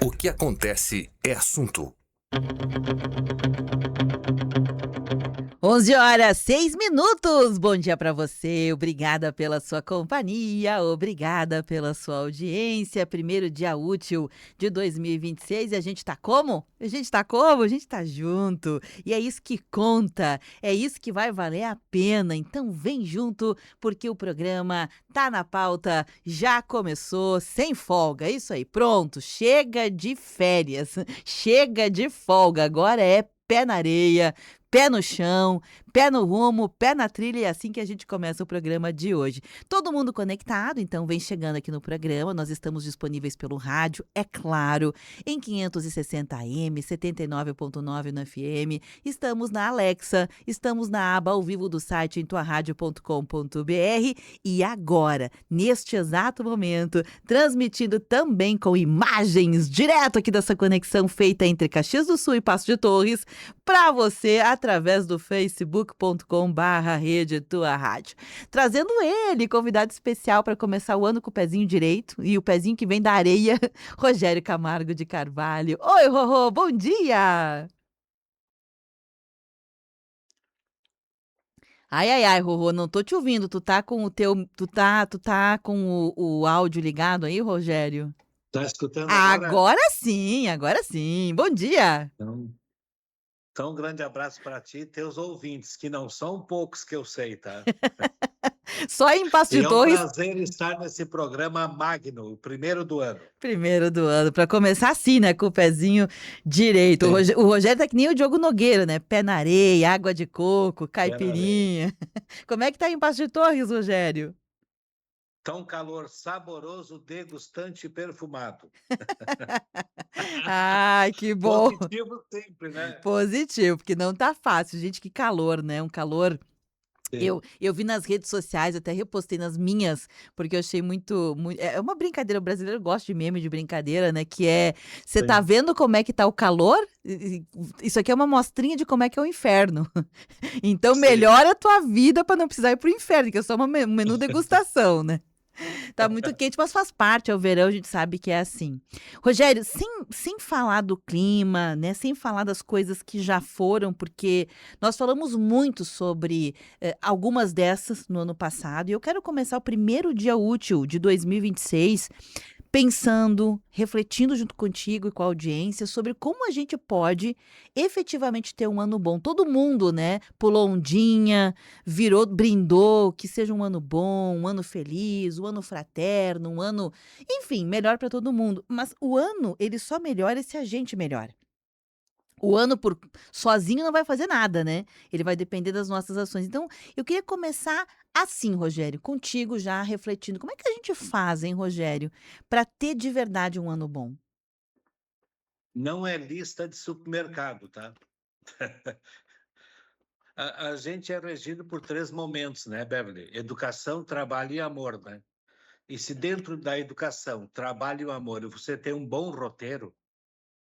O que acontece é assunto. 11h06. Bom dia para você. Obrigada pela sua companhia, obrigada pela sua audiência. Primeiro dia útil de 2026 e a gente tá como? A gente tá como? A gente tá junto. E é isso que conta, é isso que vai valer a pena. Então vem junto, porque o programa tá na pauta, já começou sem folga. É isso aí, pronto. Chega de férias, chega de folga. Agora é pé na areia, pé no chão, pé no rumo, pé na trilha, e é assim que a gente começa o programa de hoje. Todo mundo conectado, então vem chegando aqui no programa. Nós estamos disponíveis pelo rádio, é claro, em 560 AM, 79.9 no FM. Estamos na Alexa, estamos na aba ao vivo do site em tuaradio.com.br e agora, neste exato momento, transmitindo também com imagens direto aqui dessa conexão feita entre Caxias do Sul e Passo de Torres, para você através do facebook.com/rede Tua Rádio. Trazendo ele, convidado especial para começar o ano com o pezinho direito e o pezinho que vem da areia, Rogério Camargo de Carvalho. Oi, Rorô, bom dia! Ai, ai, ai, Rorô, não tô te ouvindo. Tu tá com o teu, tu tá com o áudio ligado aí, Rogério? Tá escutando agora? Agora sim, agora sim. Bom dia. Então, um grande abraço para ti e teus ouvintes, que não são poucos que eu sei, tá? Só em Passo E de é um Torres, prazer estar nesse programa magno, o primeiro do ano. primeiro do ano, para começar assim, né, com o pezinho direito. Sim, O Rogério tá que nem o Diogo Nogueira, né? Pé na areia, água de coco, pé na areia. caipirinha. Como é que tá em Passo de Torres, Rogério? Tá um calor saboroso, degustante e perfumado. Ai, que bom. Positivo sempre, né? Positivo, porque não tá fácil. Gente, que calor, né? Um calor. Sim, Eu vi nas redes sociais, até repostei nas minhas, porque eu achei muito, é uma brincadeira, o brasileiro gosta de meme de brincadeira, né, que é, você tá sim. vendo como é que tá o calor? Isso aqui é uma mostrinha de como é que é o inferno. Então Sim. melhora a tua vida para não precisar ir pro inferno, que é só um menu degustação, né? Tá muito quente, mas faz parte, é o verão, a gente sabe que é assim. Rogério, sem falar do clima, né, sem falar das coisas que já foram, porque nós falamos muito sobre algumas dessas no ano passado, e eu quero começar o primeiro dia útil de 2026 pensando, refletindo junto contigo e com a audiência sobre como a gente pode efetivamente ter um ano bom. Todo mundo, né, pulou ondinha, virou, brindou, que seja um ano bom, um ano feliz, um ano fraterno, um ano, enfim, melhor para todo mundo. Mas o ano, ele só melhora se a gente melhora. O ano por sozinho não vai fazer nada, né? Ele vai depender das nossas ações. Então, eu queria começar assim, Rogério, contigo já refletindo. Como é que a gente faz, hein, Rogério, para ter de verdade um ano bom? Não é lista de supermercado, tá? A gente é regido por 3 momentos, né, Beverly? Educação, trabalho e amor, né? E se dentro da educação, trabalho e amor, você tem um bom roteiro,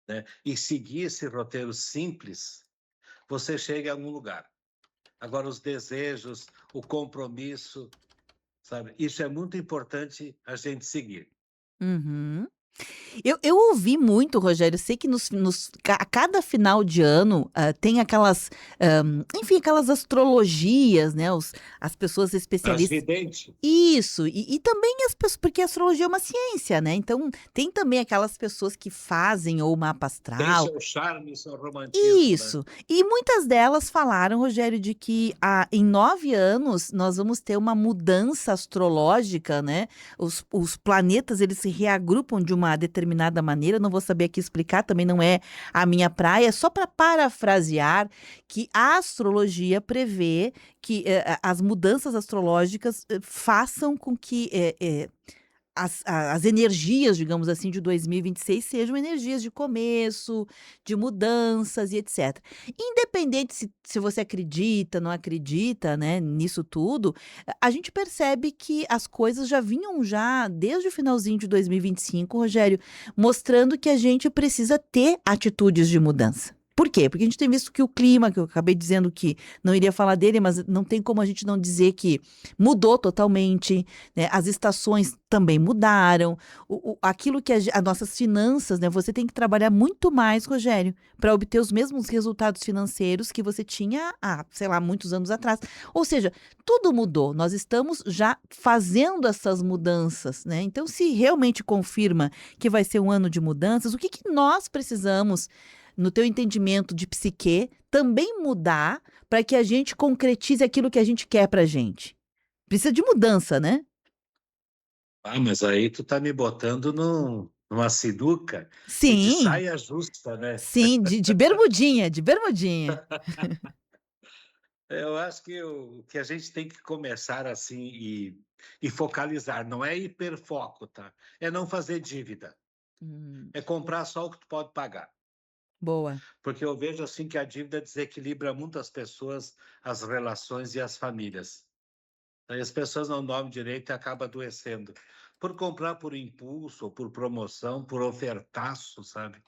né, e seguir esse roteiro simples, você chega em algum lugar. Agora, os desejos, o compromisso, sabe? Isso é muito importante a gente seguir. Uhum. Eu ouvi muito, Rogério, sei que a cada final de ano, tem aquelas, enfim, aquelas astrologias, né, as pessoas As especialistas. videntes, Isso, e também as pessoas, porque a astrologia é uma ciência, né? Então, tem também aquelas pessoas que fazem ou mapa tem astral. seu charme, seu romantismo, né? Isso. E muitas delas falaram, Rogério, de que em 9 anos nós vamos ter uma mudança astrológica, né? Os planetas, eles se reagrupam de uma determinada maneira. Não vou saber aqui explicar, também não é a minha praia. Só para parafrasear, que a astrologia prevê que as mudanças astrológicas façam com que as energias, digamos assim, de 2026 sejam energias de começo, de mudanças e etc. Independente se você acredita, não acredita, né, nisso tudo, a gente percebe que as coisas já vinham já desde o finalzinho de 2025, Rogério, mostrando que a gente precisa ter atitudes de mudança. Por quê? Porque a gente tem visto que o clima, que eu acabei dizendo que não iria falar dele, mas não tem como a gente não dizer que mudou totalmente, né? As estações também mudaram, aquilo que as nossas finanças, né? Você tem que trabalhar muito mais, Rogério, para obter os mesmos resultados financeiros que você tinha há, sei lá, muitos anos atrás. Ou seja, tudo mudou. Nós estamos já fazendo essas mudanças, né? Então, se realmente confirma que vai ser um ano de mudanças, o que que nós precisamos, no teu entendimento de psique, também mudar para que a gente concretize aquilo que a gente quer para a gente? Precisa de mudança, né? Ah, mas aí tu tá me botando numa sinuca de Sim, saia justa, né? sim, de bermudinha, de bermudinha. Eu acho que o que a gente tem que começar assim e focalizar, não é hiperfoco, tá? É não fazer dívida, Hum, é comprar só o que tu pode pagar. boa. Porque eu vejo assim que a dívida desequilibra muito as pessoas, as relações e as famílias. Aí as pessoas não dormem direito e acabam adoecendo. Por comprar por impulso, ou por promoção, por ofertaço, sabe?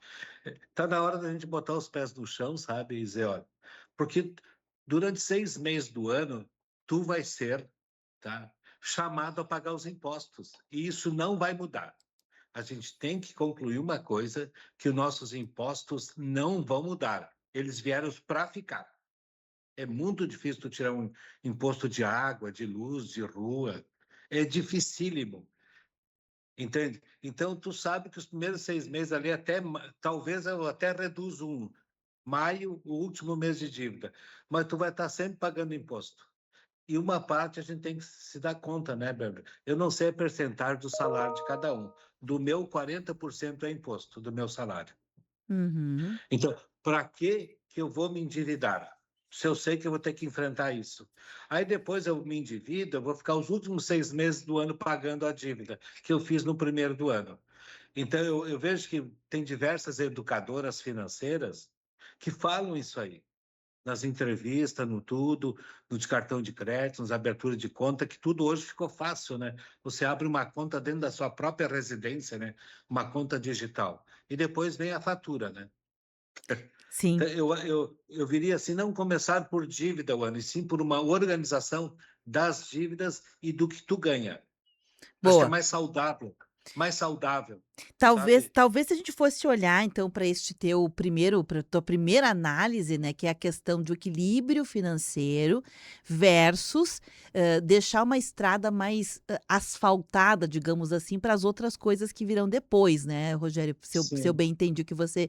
Tá na hora da gente botar os pés no chão, sabe? E dizer, olha, porque durante 6 meses do ano, tu vai ser, tá, chamado a pagar os impostos. E isso não vai mudar. A gente tem que concluir uma coisa, que os nossos impostos não vão mudar. Eles vieram para ficar. É muito difícil tu tirar um imposto de água, de luz, de rua. É dificílimo, entende? Então, tu sabe que os primeiros 6 meses ali, talvez eu até reduzo maio, o último mês de dívida, mas tu vai estar sempre pagando imposto. E uma parte a gente tem que se dar conta, né, Bárbara? Eu não sei a percentagem do salário de cada um. Do meu, 40% é imposto, do meu salário. Uhum. Então, para que eu vou me endividar? Se eu sei que eu vou ter que enfrentar isso. Aí depois eu me endivido, eu vou ficar os últimos 6 meses do ano pagando a dívida que eu fiz no primeiro do ano. Então, eu vejo que tem diversas educadoras financeiras que falam isso aí, nas entrevistas, no tudo, no de cartão de crédito, nas aberturas de conta, que tudo hoje ficou fácil, né? Você abre uma conta dentro da sua própria residência, né? Uma conta digital. E depois vem a fatura, né? Sim, Então, eu viria assim, não começar por dívida o ano, e sim por uma organização das dívidas e do que tu ganha. Acho que é boa. mais saudável, Talvez, sabe? talvez se a gente fosse olhar então para este teu primeiro, para tua primeira análise, né, que é a questão do equilíbrio financeiro versus deixar uma estrada mais asfaltada, digamos assim, para as outras coisas que virão depois, né, Rogério? Se eu Sim, bem entendi o que você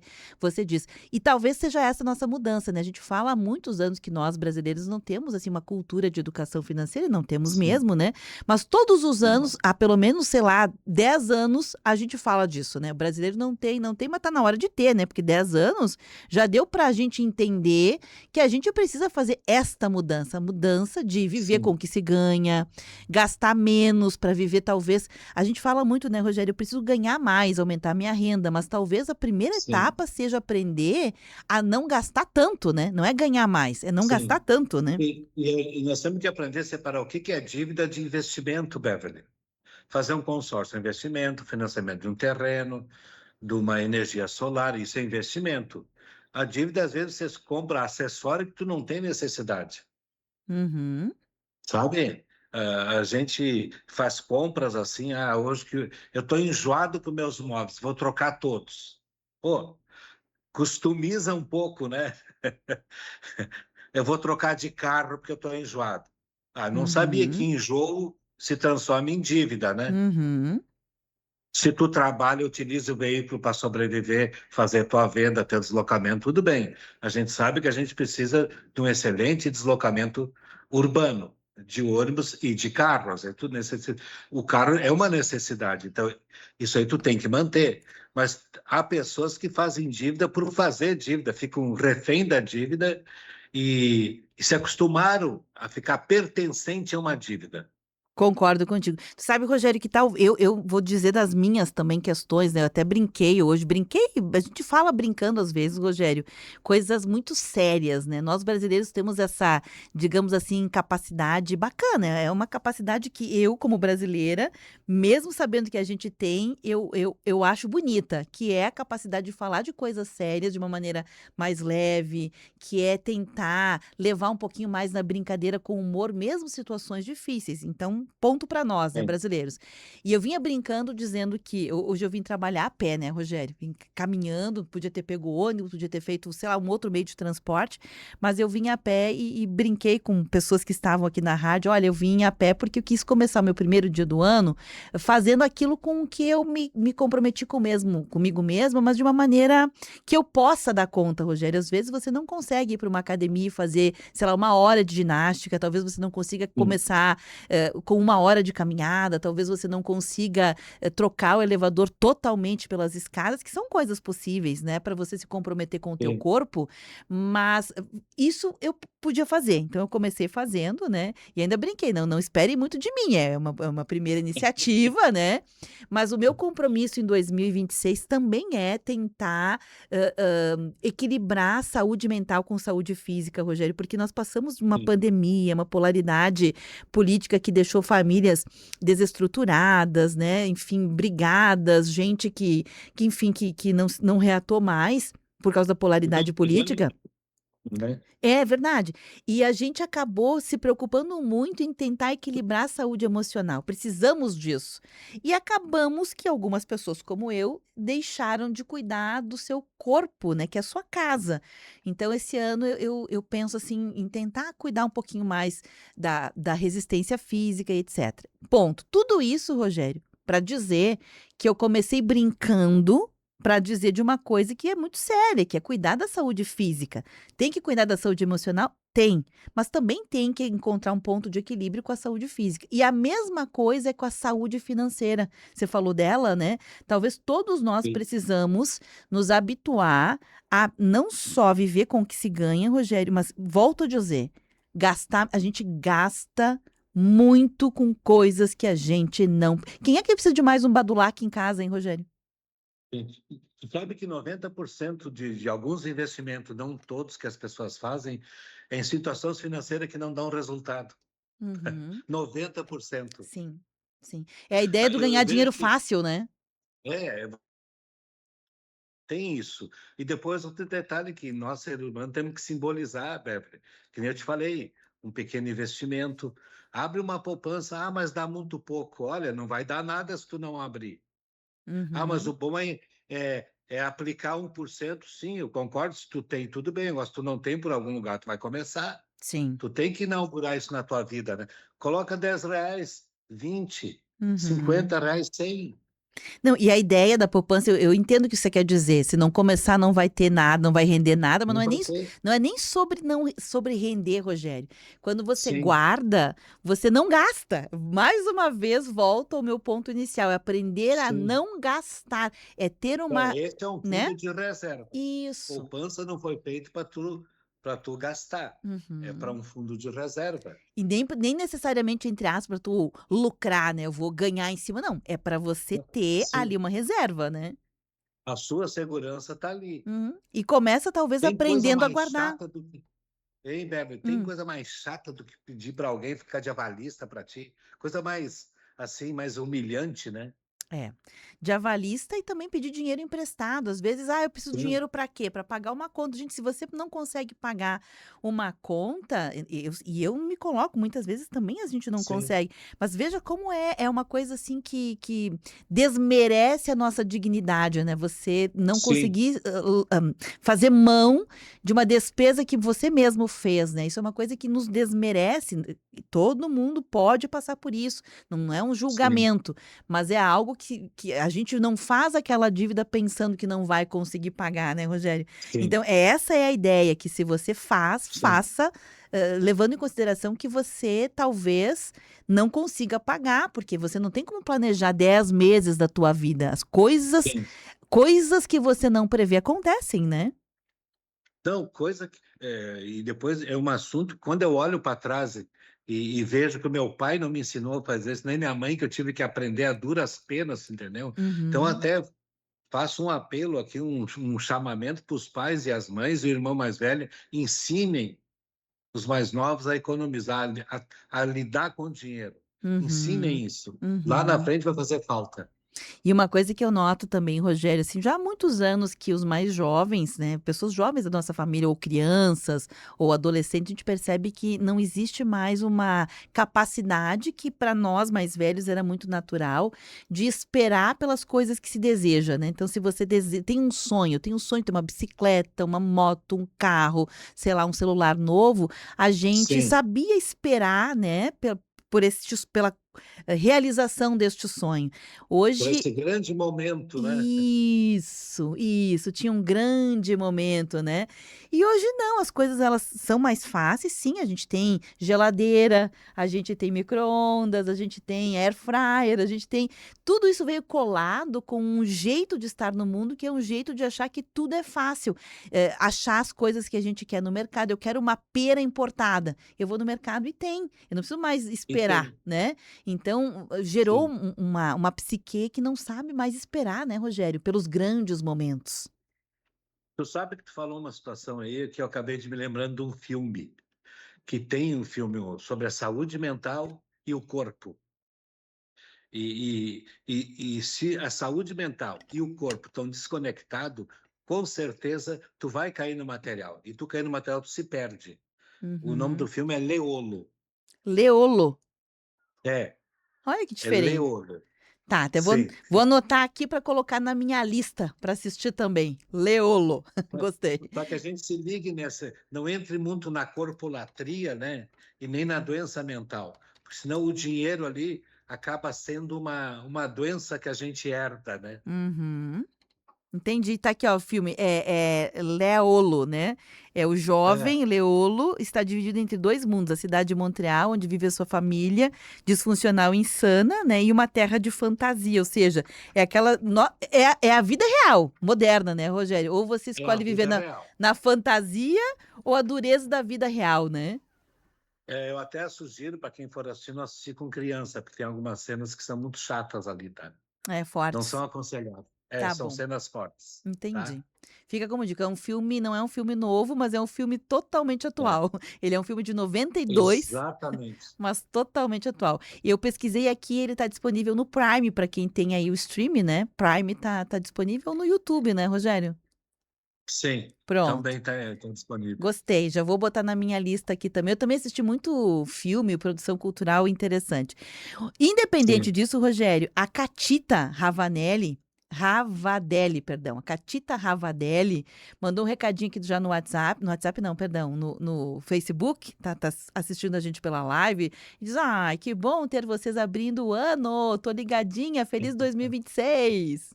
disse. E talvez seja essa a nossa mudança, né? A gente fala há muitos anos que nós brasileiros não temos assim uma cultura de educação financeira, e não temos sim, mesmo, né? Mas todos os sim, anos, há pelo menos, sei lá, 10 anos, a gente fala disso, né? O brasileiro não tem, mas tá na hora de ter, né? Porque 10 anos já deu pra gente entender que a gente precisa fazer esta mudança, a mudança de viver com sim, o que se ganha, gastar menos para viver, talvez. A gente fala muito, né, Rogério? Eu preciso ganhar mais, aumentar a minha renda, mas talvez a primeira sim, etapa seja aprender a não gastar tanto, né? Não é ganhar mais, é não gastar sim. tanto, né? E nós temos que aprender a separar o que é dívida de investimento, Beverly. Fazer um consórcio, investimento, financiamento de um terreno, de uma energia solar, isso é investimento. A dívida, às vezes, você compra acessório que tu não tem necessidade, Uhum, sabe? A gente faz compras assim, hoje que eu estou enjoado com meus móveis, vou trocar todos. Pô, customiza um pouco, né? Eu vou trocar de carro porque eu estou enjoado. Não sabia que uhum, enjoo se transforma em dívida, né? uhum. Se tu trabalha, utiliza o veículo para sobreviver, fazer tua venda, teu deslocamento, tudo bem. A gente sabe que a gente precisa de um excelente deslocamento urbano, de ônibus e de carros. O carro é uma necessidade, então isso aí tu tem que manter. Mas há pessoas que fazem dívida por fazer dívida, ficam refém da dívida e se acostumaram a ficar pertencente a uma dívida. Concordo contigo. Tu sabe, Rogério, que tal? Eu vou dizer das minhas também questões, né? Eu até brinquei hoje, brinquei, a gente fala brincando às vezes, Rogério, coisas muito sérias, né? Nós brasileiros temos essa, digamos assim, capacidade bacana, é uma capacidade que eu, como brasileira, mesmo sabendo que a gente tem, eu acho bonita, que é a capacidade de falar de coisas sérias de uma maneira mais leve, que é tentar levar um pouquinho mais na brincadeira com humor, mesmo situações difíceis. Então, ponto para nós, né, Sim, brasileiros. E eu vinha brincando dizendo que hoje eu vim trabalhar a pé, né, Rogério? Vim caminhando, podia ter pego ônibus, podia ter feito, sei lá, um outro meio de transporte, mas eu vim a pé e brinquei com pessoas que estavam aqui na rádio. Olha, eu vim a pé porque eu quis começar o meu primeiro dia do ano fazendo aquilo com que eu me comprometi comigo mesma, mas de uma maneira que eu possa dar conta, Rogério. Às vezes você não consegue ir para uma academia e fazer, sei lá, uma hora de ginástica, talvez você não consiga sim, começar com uma hora de caminhada, talvez você não consiga trocar o elevador totalmente pelas escadas, que são coisas possíveis, né, para você se comprometer com o teu sim, corpo, mas isso eu podia fazer. Então eu comecei fazendo, né, e ainda brinquei, não espere muito de mim, é uma primeira iniciativa, né, mas o meu compromisso em 2026 também é tentar equilibrar a saúde mental com saúde física, Rogério, porque nós passamos uma sim. pandemia, uma polaridade política que deixou famílias desestruturadas, né? Enfim, brigadas, gente que enfim, que não reatou mais por causa da Não polaridade se política. realiza, né? É verdade. E a gente acabou se preocupando muito em tentar equilibrar a saúde emocional. Precisamos disso. E acabamos que algumas pessoas, como eu, deixaram de cuidar do seu corpo, né? Que é a sua casa. Então, esse ano eu penso assim em tentar cuidar um pouquinho mais da resistência física e etc. Ponto. Tudo isso, Rogério, para dizer que eu comecei brincando. Para dizer de uma coisa que é muito séria, que é cuidar da saúde física. Tem que cuidar da saúde emocional? Tem, mas também tem que encontrar um ponto de equilíbrio com a saúde física. E a mesma coisa é com a saúde financeira. Você falou dela, né? Talvez todos nós Sim. precisamos nos habituar a não só viver com o que se ganha, Rogério, mas volto a dizer, gastar, a gente gasta muito com coisas que a gente não. Quem é que precisa de mais um badulac em casa, hein, Rogério? Sim. Tu sabe que 90% de alguns investimentos, não todos que as pessoas fazem, é em situações financeiras que não dão resultado. Uhum, 90%. sim, sim. É a ideia Aí do eu ganhar vejo dinheiro que fácil, né? é, tem isso. E depois outro detalhe que nós, seres humanos, temos que simbolizar, Beverly, que nem eu te falei, um pequeno investimento. Abre uma poupança, mas dá muito pouco. Olha, não vai dar nada se tu não abrir. Mas o Uhum. bom é aplicar 1%. Sim, eu concordo, se tu tem, tudo bem. Agora, se tu não tem por algum lugar, tu vai começar. Sim. Tu tem que inaugurar isso na tua vida, né? Coloca R$ 10, 20, Uhum. R$ 50, 100. Não, e a ideia da poupança, eu entendo o que você quer dizer. Se não começar, não vai ter nada, não vai render nada, mas Não vai ter. não é nem sobre não sobre render, Rogério. Quando você Sim, guarda, você não gasta. Mais uma vez, volta ao meu ponto inicial, é aprender a sim. não gastar, é ter uma, Esse é um né? fundo de reserva. Isso. Poupança não foi feito para tu gastar. É para Uhum. um fundo de reserva. E nem necessariamente, entre aspas, tu lucrar, né? Eu vou ganhar em cima, não. É para você ter ali Sim, uma reserva, né? a sua segurança está ali. Uhum. E começa talvez Tem coisa aprendendo a mais guardar. chata do que. Ei, Beber, tem Hum. coisa mais chata do que pedir para alguém ficar de avalista para ti? Coisa mais, assim, mais humilhante, né? É, de avalista e também pedir dinheiro emprestado. Às vezes, eu preciso de Sim, dinheiro para quê? Para pagar uma conta. Gente, se você não consegue pagar uma conta, e eu me coloco, muitas vezes também a gente não sim, consegue. Mas veja como é uma coisa assim que desmerece a nossa dignidade, né? Você não sim, conseguir fazer mão de uma despesa que você mesmo fez, né? Isso é uma coisa que nos desmerece. E todo mundo pode passar por isso. Não é um sim, julgamento. Mas é algo que a gente não faz aquela dívida pensando que não vai conseguir pagar, né, Rogério? sim, Então, essa é a ideia, que se você faz, sim, faça, levando em consideração que você talvez não consiga pagar, porque você não tem como planejar 10 meses da tua vida. As sim. coisas que você não prevê acontecem, né? Então, e depois é um assunto, quando eu olho para trás e vejo que o meu pai não me ensinou a fazer isso, nem minha mãe, que eu tive que aprender a duras penas, entendeu? Então, Uhum, até faço um apelo aqui, um chamamento para os pais e as mães, o irmão mais velho, ensinem os mais novos a economizar, a lidar com o dinheiro. uhum, Ensinem isso. Lá na uhum. frente vai fazer falta. E uma coisa que eu noto também, Rogério, assim, já há muitos anos que os mais jovens, né, pessoas jovens da nossa família, ou crianças, ou adolescentes, a gente percebe que não existe mais uma capacidade que para nós mais velhos era muito natural de esperar pelas coisas que se deseja, né? Então, se você tem um sonho de ter uma bicicleta, uma moto, um carro, sei lá, um celular novo, a gente Sim, sabia esperar, né, pela realização deste sonho. por Hoje esse grande momento, né? isso, tinha um grande momento, né. E hoje não, as coisas elas são mais fáceis, sim, a gente tem geladeira, a gente tem micro-ondas, a gente tem air fryer, a gente tem tudo isso veio colado com um jeito de estar no mundo, que é um jeito de achar que tudo é fácil, achar as coisas que a gente quer no mercado. Eu quero uma pera importada, eu vou no mercado e tem, eu não preciso mais E esperar, tem, né. Então, gerou sim. uma psique que não sabe mais esperar, né, Rogério, pelos grandes momentos. Tu sabe que tu falou uma situação aí que eu acabei de me lembrando de um filme, que tem um filme sobre a saúde mental e o corpo. E se a saúde mental e o corpo estão desconectados, com certeza tu vai cair no material. E tu cair no material, tu se perde. O nome Uhum. do filme é Leolo. Leolo. É, Olha que é diferente. Leolo. Tá, até vou Sim. vou anotar aqui para colocar na minha lista para assistir também. Leolo. Só Gostei. só que a gente se ligue nessa, não entre muito na corpolatria, né? E nem na doença mental, porque senão o dinheiro ali acaba sendo uma doença que a gente herda, né? Uhum. Entendi, tá aqui ó, o filme, é Leolo, né, é o É, jovem Leolo está dividido entre 2 mundos, a cidade de Montreal, onde vive a sua família disfuncional e insana, né, e uma terra de fantasia, ou seja, é aquela é a vida real, moderna, né, Rogério, ou você é a escolhe viver vida na real. fantasia ou a dureza da vida real, né. É, eu até sugiro para quem for assistir, não assistir com criança, porque tem algumas cenas que são muito chatas ali, tá? É, Não fortes. são aconselháveis. É, Tá são bom. cenas fortes, tá? Entendi. Fica como dica, é um filme não é um filme novo, mas é um filme totalmente É, atual. Ele é um filme de 92, exatamente. mas totalmente atual. E eu pesquisei aqui, ele tá disponível no Prime, para quem tem aí o stream, né, Prime tá disponível no YouTube, né, Rogério? Sim, Pronto, também está disponível. gostei, já vou botar na minha lista aqui também. Eu também assisti muito filme, produção cultural interessante. Independente Sim. disso, Rogério, a Catita Ravadelli, perdão, a Catita Ravadelli mandou um recadinho aqui já no WhatsApp não, perdão, no Facebook, tá assistindo a gente pela live, e diz: "Ai, que bom ter vocês abrindo o ano, tô ligadinha, feliz 2026".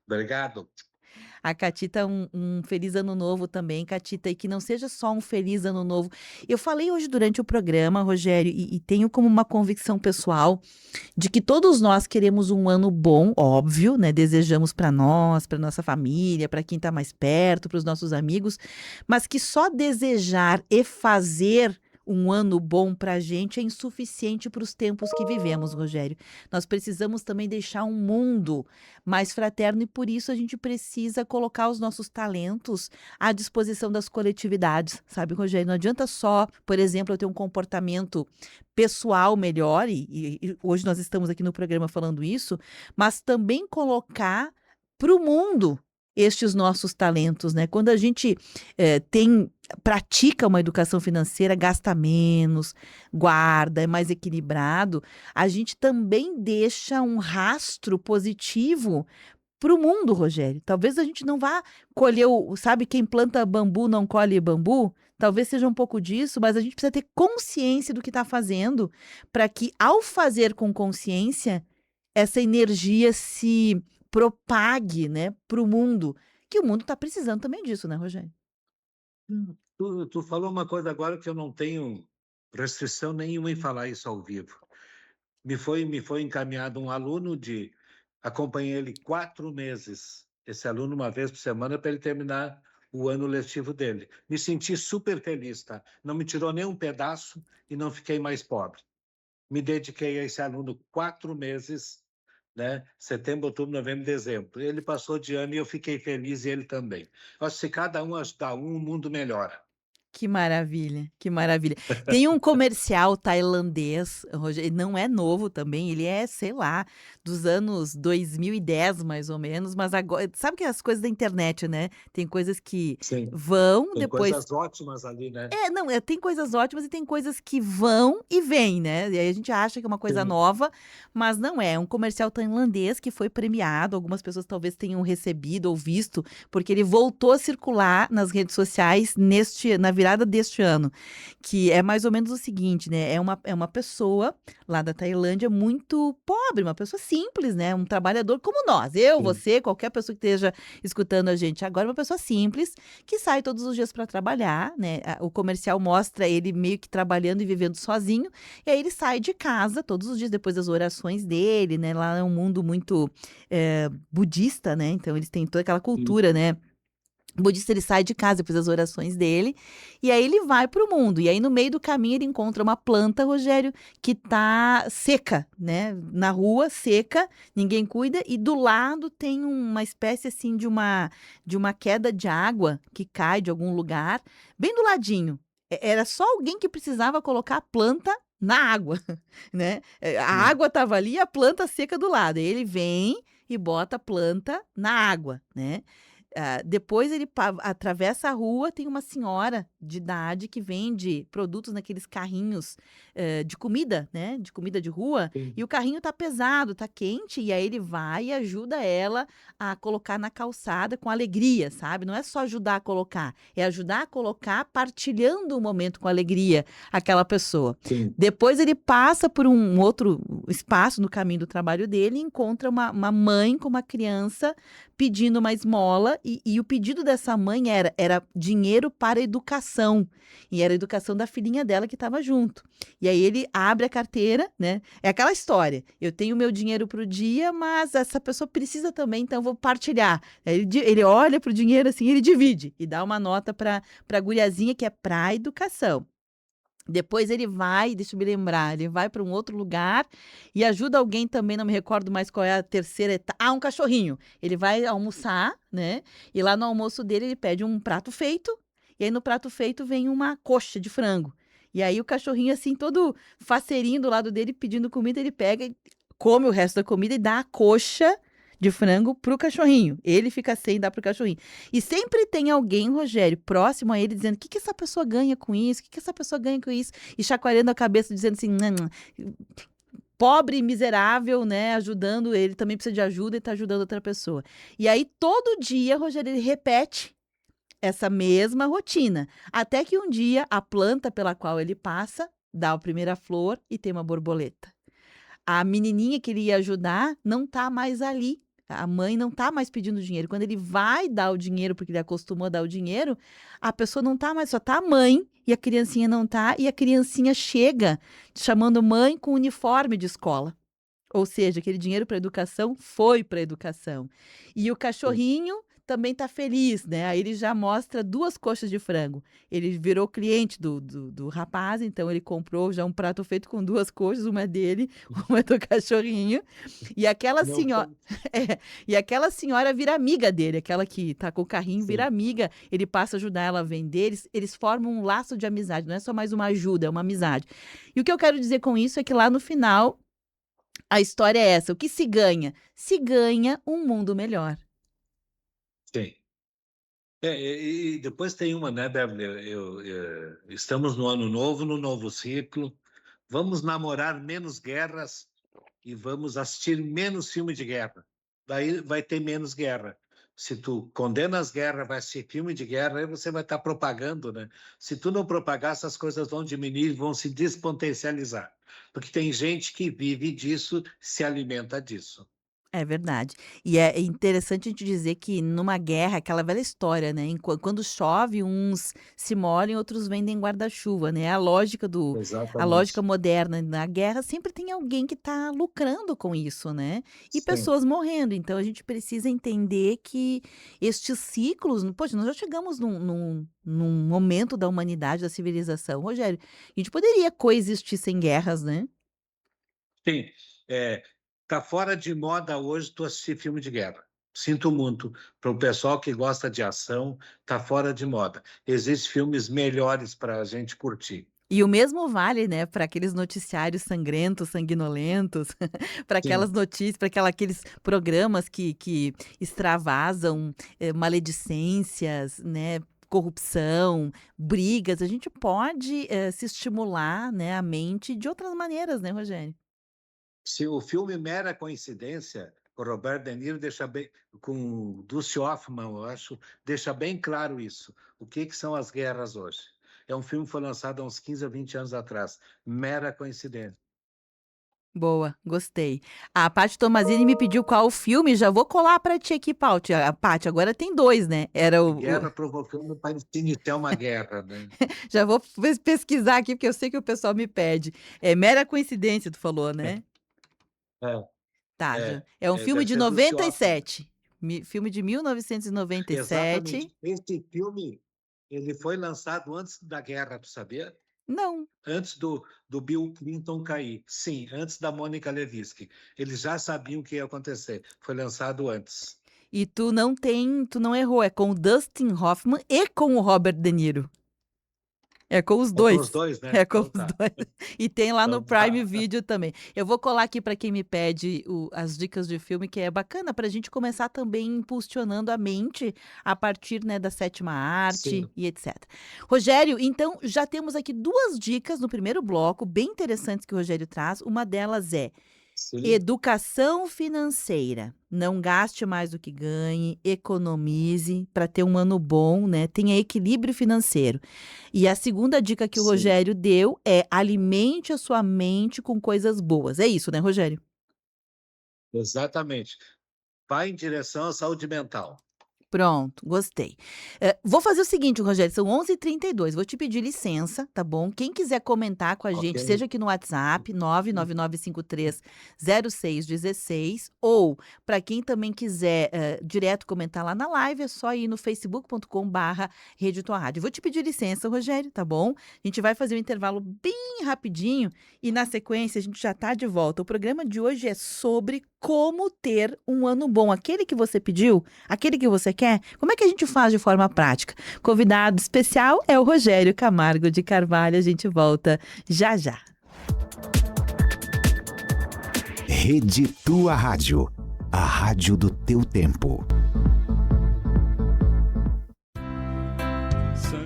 Obrigado. A Catita, um feliz ano novo também, Catita, e que não seja só um feliz ano novo. Eu falei hoje durante o programa, Rogério, e tenho como uma convicção pessoal de que todos nós queremos um ano bom, óbvio, né? Desejamos para nós, para nossa família, para quem está mais perto, para os nossos amigos, mas que só desejar e fazer um ano bom para a gente é insuficiente para os tempos que vivemos, Rogério. Nós precisamos também deixar um mundo mais fraterno e por isso a gente precisa colocar os nossos talentos à disposição das coletividades, sabe, Rogério? Não adianta só, por exemplo, eu ter um comportamento pessoal melhor, e hoje nós estamos aqui no programa falando isso, mas também colocar para o mundo estes nossos talentos, né? Quando a gente pratica uma educação financeira, gasta menos, guarda, é mais equilibrado, a gente também deixa um rastro positivo para o mundo, Rogério. Talvez a gente não vá colher sabe quem planta bambu não colhe bambu? Talvez seja um pouco disso, mas a gente precisa ter consciência do que está fazendo, para que ao fazer com consciência, essa energia se propague, né, para o mundo, que o mundo está precisando também disso, né, Rogério? Tu falou uma coisa agora que eu não tenho restrição nenhuma em falar isso ao vivo. Me foi encaminhado um aluno acompanhei ele 4 meses, esse aluno uma vez por semana para ele terminar o ano letivo dele. Me senti super feliz, tá? Não me tirou nem um pedaço e não fiquei mais pobre. Me dediquei a esse aluno 4 meses, né? Setembro, outubro, novembro, dezembro. Ele passou de ano e eu fiquei feliz e ele também. Acho que se cada um ajudar um, o mundo melhora. Que maravilha, que maravilha. Tem um comercial tailandês, Rogério, não é novo também, ele é, sei lá, dos anos 2010 mais ou menos, mas agora, sabe que as coisas da internet, né? Tem coisas que Sim, vão, tem depois coisas ótimas ali, né? não, tem coisas ótimas e tem coisas que vão e vêm, né? E aí a gente acha que é uma coisa Sim. nova, mas não é. É um comercial tailandês que foi premiado. Algumas pessoas talvez tenham recebido ou visto, porque ele voltou a circular nas redes sociais na virada deste ano. Que é mais ou menos o seguinte, né? É uma pessoa lá da Tailândia muito pobre, uma pessoa simples, né? Um trabalhador como nós. Eu, Sim. você, qualquer pessoa que esteja escutando a gente agora, uma pessoa simples que sai todos os dias para trabalhar, né? O comercial mostra ele meio que trabalhando e vivendo sozinho, e aí ele sai de casa todos os dias depois das orações dele, né? Lá é um mundo muito budista, né? Então eles têm toda aquela Sim. cultura, né? O budista ele sai de casa depois das orações dele, e aí ele vai para o mundo. E aí no meio do caminho ele encontra uma planta, Rogério, que tá seca, né? Na rua, seca, ninguém cuida, e do lado tem uma espécie assim de uma queda de água que cai de algum lugar, bem do ladinho. Era só alguém que precisava colocar a planta na água, né? A Sim. água estava ali, e a planta seca do lado. Aí ele vem e bota a planta na água, né? Depois ele atravessa a rua, tem uma senhora de idade que vende produtos naqueles carrinhos de comida, né? De comida de rua. E Sim. o carrinho tá pesado, tá quente, e aí ele vai e ajuda ela a colocar na calçada com alegria, sabe? Não é só ajudar a colocar, é ajudar a colocar partilhando o momento com alegria aquela pessoa. Sim. Depois ele passa por um outro espaço no caminho do trabalho dele e encontra uma mãe com uma criança pedindo uma esmola, e o pedido dessa mãe era dinheiro para educação, e era a educação da filhinha dela que estava junto. E aí ele abre a carteira, né? É aquela história, eu tenho meu dinheiro para o dia, mas essa pessoa precisa também, então eu vou partilhar. Aí ele olha para o dinheiro assim, ele divide, e dá uma nota para a guriazinha que é para educação. Depois ele vai, deixa eu me lembrar, ele vai para um outro lugar e ajuda alguém também, não me recordo mais qual é a terceira etapa. Ah, um cachorrinho. Ele vai almoçar, né? E lá no almoço dele ele pede um prato feito, e aí no prato feito vem uma coxa de frango. E aí o cachorrinho, assim, todo faceirinho do lado dele, pedindo comida, ele pega e come o resto da comida e dá a coxa de frango pro cachorrinho. Ele fica sem dar pro cachorrinho. E sempre tem alguém, Rogério, próximo a ele, dizendo: o que que essa pessoa ganha com isso? O que que essa pessoa ganha com isso? E chacoalhando a cabeça, dizendo assim: pobre e miserável, né? Ajudando ele, também precisa de ajuda e tá ajudando outra pessoa. E aí, todo dia, Rogério, ele repete essa mesma rotina. Até que um dia, a planta pela qual ele passa dá a primeira flor e tem uma borboleta. A menininha que ele ia ajudar não tá mais ali. A mãe não tá mais pedindo dinheiro. Quando ele vai dar o dinheiro, porque ele acostumou a dar o dinheiro, a pessoa não tá mais, só tá a mãe e a criancinha não tá, e a criancinha chega chamando mãe com uniforme de escola. Ou seja, aquele dinheiro para educação foi para educação. E o Sim. cachorrinho também está feliz, né? Aí ele já mostra 2 coxas de frango. Ele virou cliente do rapaz, então ele comprou já um prato feito com 2 coxas, uma é dele, uma é do cachorrinho. E aquela Não senhora, foi. e aquela senhora vira amiga dele, aquela que tá com o carrinho vira Sim. amiga. Ele passa a ajudar ela a vender, eles formam um laço de amizade, não é só mais uma ajuda, é uma amizade. E o que eu quero dizer com isso é que lá no final a história é essa, o que se ganha? Se ganha um mundo melhor. Sim. E depois tem uma, né, Beverly? Estamos no ano novo, no novo ciclo. Vamos namorar menos guerras e vamos assistir menos filme de guerra. Daí vai ter menos guerra. Se tu condena as guerras, vai assistir filme de guerra, aí você vai estar propagando, né? Se tu não propagar, essas coisas vão diminuir, vão se despotencializar. Porque tem gente que vive disso, se alimenta disso. É verdade. E é interessante a gente dizer que numa guerra, aquela velha história, né? Quando chove, uns se molham, outros vendem guarda-chuva, né? A lógica Exatamente. moderna. Na guerra sempre tem alguém que está lucrando com isso, né? E Sim, pessoas morrendo. Então a gente precisa entender que estes ciclos, poxa, nós já chegamos num momento da humanidade, da civilização. Rogério, a gente poderia coexistir sem guerras, né? sim. Tá fora de moda hoje tu assistir filme de guerra. Sinto muito. Para o pessoal que gosta de ação, tá fora de moda. Existem filmes melhores para a gente curtir. E o mesmo vale, né, para aqueles noticiários sangrentos, sanguinolentos, para aquelas Sim, notícias, para aqueles programas que extravasam, maledicências, né, corrupção, brigas. A gente pode, se estimular, né, a mente de outras maneiras, né, Rogério? se o filme Mera Coincidência, com Robert De Niro, com Dustin Hoffman, eu acho, deixa bem claro isso. O que que são as guerras hoje? É um filme que foi lançado há uns 15 a 20 anos atrás. Mera coincidência. Boa, gostei. A Paty Tomazini me pediu qual o filme, já vou colar para ti aqui, Paty, agora tem 2, né, era o Guerra provocando para se iniciar uma guerra, né? já vou pesquisar aqui, porque eu sei que o pessoal me pede. É mera coincidência, tu falou, né? É, Tá, já. É um filme deve de ser Dustin Hoffman. 97. Filme de 1997. Exatamente. Esse filme, ele foi lançado antes da guerra, tu sabia? Não. Antes do Bill Clinton cair. Sim, antes da Mônica Lewinsky. Eles já sabiam o que ia acontecer. Foi lançado antes. E tu não errou, é com o Dustin Hoffman e com o Robert De Niro. É com os É com os 2. dois, né? É com Então os tá. 2. E tem lá no Então Prime tá. Video também. Eu vou colar aqui para quem me pede as dicas de filme, que é bacana para a gente começar também impulsionando a mente a partir, né, da sétima arte Sim, e etc. Rogério, então já temos aqui 2 dicas no primeiro bloco, bem interessantes que o Rogério traz. Uma delas é sim, educação financeira. Não gaste mais do que ganhe, economize para ter um ano bom, né? Tenha equilíbrio financeiro. E a segunda dica que o sim. Rogério deu é alimente a sua mente com coisas boas. É isso, né, Rogério? Exatamente. Vai em direção à saúde mental. Pronto, gostei. Vou fazer o seguinte, Rogério, são 11h32. Vou te pedir licença, tá bom? Quem quiser comentar com a Ok? gente, seja aqui no WhatsApp, 999530616, ou para quem também quiser direto comentar lá na live, é só ir no facebook.com/Rede Tua Rádio. Vou te pedir licença, Rogério, tá bom? A gente vai fazer um intervalo bem rapidinho e na sequência a gente já tá de volta. O programa de hoje é sobre como ter um ano bom. Aquele que você pediu, aquele que você quer, como é que a gente faz de forma prática? Convidado especial é o Rogério Camargo de Carvalho. A gente volta já já. Rede Tua Rádio. A rádio do teu tempo.